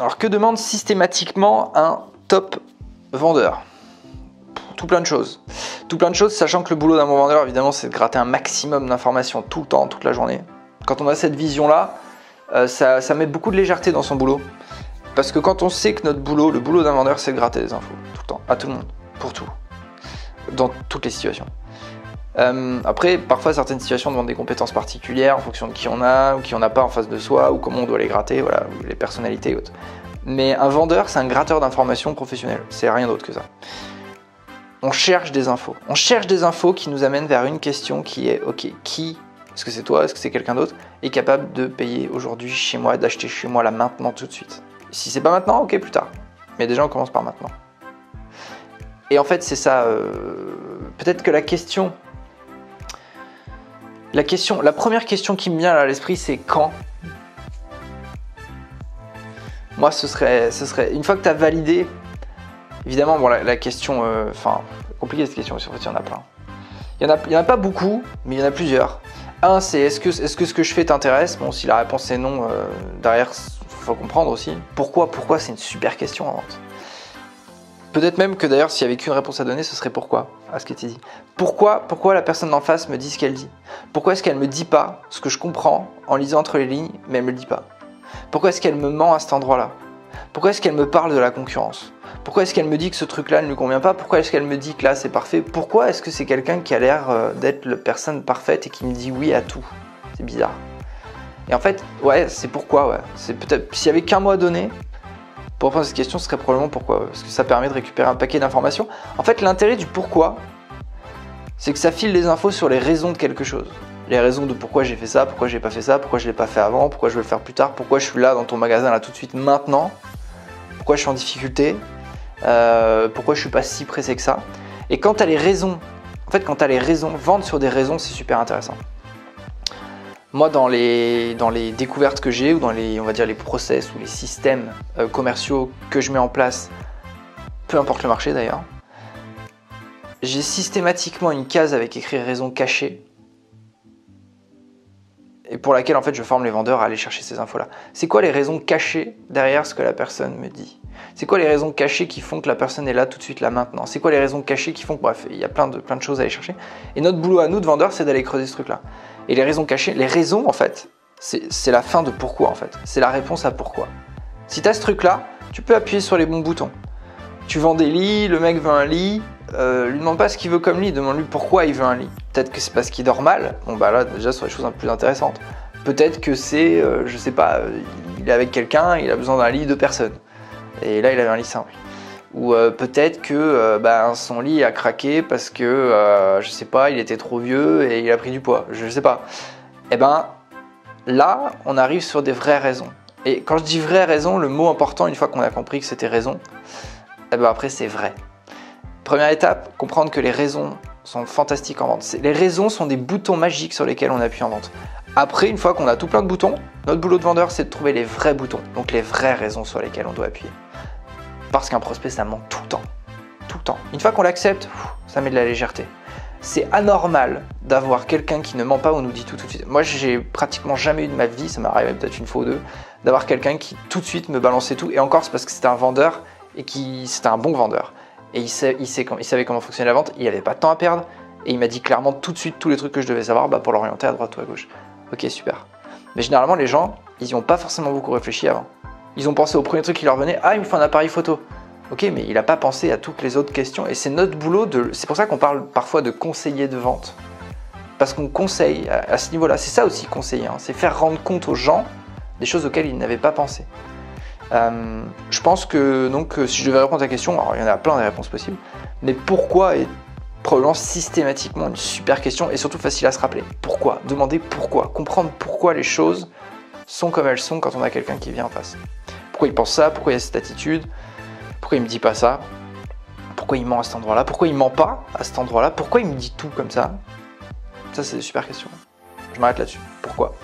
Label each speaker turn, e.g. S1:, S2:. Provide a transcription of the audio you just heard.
S1: Alors que demande systématiquement un top vendeur? Tout plein de choses. Tout plein de choses, sachant que le boulot d'un bon vendeur, évidemment, c'est de gratter un maximum d'informations tout le temps, toute la journée. Quand on a cette vision-là, ça met beaucoup de légèreté dans son boulot. Parce que quand on sait que notre boulot, le boulot d'un vendeur, c'est de gratter des infos, tout le temps, à tout le monde, pour tout, dans toutes les situations. Après, parfois, certaines situations demandent des compétences particulières en fonction de qui on a ou qui on n'a pas en face de soi, ou comment on doit les gratter, voilà, ou les personnalités et autres. Mais un vendeur, c'est un gratteur d'informations professionnel, c'est rien d'autre que ça. On cherche des infos. On cherche des infos qui nous amènent vers une question qui est, ok, qui, est-ce que c'est toi, est-ce que c'est quelqu'un d'autre, est capable de payer aujourd'hui chez moi, d'acheter chez moi là maintenant tout de suite. Si c'est pas maintenant, ok, plus tard. Mais déjà, on commence par maintenant. Et en fait, c'est ça. Peut-être que la première question qui me vient à l'esprit, c'est quand. Moi, ce serait une fois que tu as validé. Évidemment, bon, la question, compliquée cette question, parce qu'en fait, il y en a plein. Il y en a pas beaucoup, mais il y en a plusieurs. Un, c'est est-ce que ce que je fais t'intéresse? Bon, si la réponse est non, derrière, il faut comprendre aussi. Pourquoi c'est une super question en vente. Peut-être même que d'ailleurs, s'il n'y avait qu'une réponse à donner, ce serait pourquoi, à ce que tu dis. Pourquoi la personne d'en face me dit ce qu'elle dit? Pourquoi est-ce qu'elle ne me dit pas ce que je comprends en lisant entre les lignes, mais elle ne me le dit pas? Pourquoi est-ce qu'elle me ment à cet endroit-là? Pourquoi est-ce qu'elle me parle de la concurrence? Pourquoi est-ce qu'elle me dit que ce truc-là ne lui convient pas? Pourquoi est-ce qu'elle me dit que là c'est parfait? Pourquoi est-ce que c'est quelqu'un qui a l'air d'être la personne parfaite et qui me dit oui à tout? C'est bizarre. Et en fait, ouais, c'est pourquoi, ouais. C'est peut-être, s'il y avait qu'un mot à donner pour répondre à cette question, ce serait probablement pourquoi, parce que ça permet de récupérer un paquet d'informations. En fait, l'intérêt du pourquoi, c'est que ça file des infos sur les raisons de quelque chose. Les raisons de pourquoi j'ai fait ça, pourquoi j'ai pas fait ça, pourquoi je l'ai pas fait avant, pourquoi je vais le faire plus tard, pourquoi je suis là dans ton magasin là tout de suite maintenant, pourquoi je suis en difficulté, pourquoi je suis pas si pressé que ça. Et quand tu as les raisons, vendre sur des raisons, c'est super intéressant. Moi, dans les découvertes que j'ai, ou dans les, on va dire, les process ou les systèmes commerciaux que je mets en place, peu importe le marché d'ailleurs, j'ai systématiquement une case avec écrit raison cachée, et pour laquelle en fait je forme les vendeurs à aller chercher ces infos-là. C'est quoi les raisons cachées derrière ce que la personne me dit? C'est quoi les raisons cachées qui font que la personne est là tout de suite, là maintenant? C'est quoi les raisons cachées qui font que, bref, il y a plein de choses à aller chercher. Et notre boulot à nous de vendeurs, c'est d'aller creuser ce truc-là. Et les raisons cachées, les raisons en fait, c'est la fin de pourquoi en fait. C'est la réponse à pourquoi. Si tu as ce truc-là, tu peux appuyer sur les bons boutons. Tu vends des lits, le mec veut un lit, lui demande pas ce qu'il veut comme lit, demande-lui pourquoi il veut un lit. Peut-être que c'est parce qu'il dort mal, bon bah là déjà sur les choses un peu plus intéressantes. Peut-être que c'est, je sais pas, il est avec quelqu'un, il a besoin d'un lit de personnes. Et là il avait un lit simple. Ou peut-être que son lit a craqué parce que, je sais pas, il était trop vieux et il a pris du poids, je sais pas. Et ben là, on arrive sur des vraies raisons. Et quand je dis vraies raisons, le mot important, une fois qu'on a compris que c'était raison, et ben après c'est vrai. Première étape, comprendre que les raisons sont fantastiques en vente. Les raisons sont des boutons magiques sur lesquels on appuie en vente. Après, une fois qu'on a tout plein de boutons, notre boulot de vendeur, c'est de trouver les vrais boutons, donc les vraies raisons sur lesquelles on doit appuyer. Parce qu'un prospect, ça ment tout le temps. Tout le temps. Une fois qu'on l'accepte, ça met de la légèreté. C'est anormal d'avoir quelqu'un qui ne ment pas ou nous dit tout de suite. Moi, j'ai pratiquement jamais eu de ma vie, ça m'est arrivé peut-être une fois ou deux, d'avoir quelqu'un qui tout de suite me balançait tout. Et encore, c'est parce que c'était un vendeur et c'était un bon vendeur. Et il savait comment fonctionnait la vente, il n'avait pas de temps à perdre. Et il m'a dit clairement tout de suite tous les trucs que je devais savoir pour l'orienter à droite ou à gauche. Ok, super. Mais généralement, les gens, ils n'y ont pas forcément beaucoup réfléchi avant. Ils ont pensé au premier truc qui leur venait, il me faut un appareil photo. Ok, mais il n'a pas pensé à toutes les autres questions. Et c'est notre boulot c'est pour ça qu'on parle parfois de conseiller de vente. Parce qu'on conseille à ce niveau-là. C'est ça aussi conseiller, c'est faire rendre compte aux gens des choses auxquelles ils n'avaient pas pensé. Je pense que donc, si je devais répondre à ta question, alors il y en a plein de réponses possibles, mais pourquoi est probablement systématiquement une super question et surtout facile à se rappeler. Pourquoi? Demander pourquoi. Comprendre pourquoi les choses sont comme elles sont quand on a quelqu'un qui vient en face. Pourquoi il pense ça? Pourquoi il a cette attitude? Pourquoi il me dit pas ça? Pourquoi il ment à cet endroit-là? Pourquoi il ment pas à cet endroit-là? Pourquoi il me dit tout comme ça? Ça, c'est des super questions. Je m'arrête là-dessus. Pourquoi?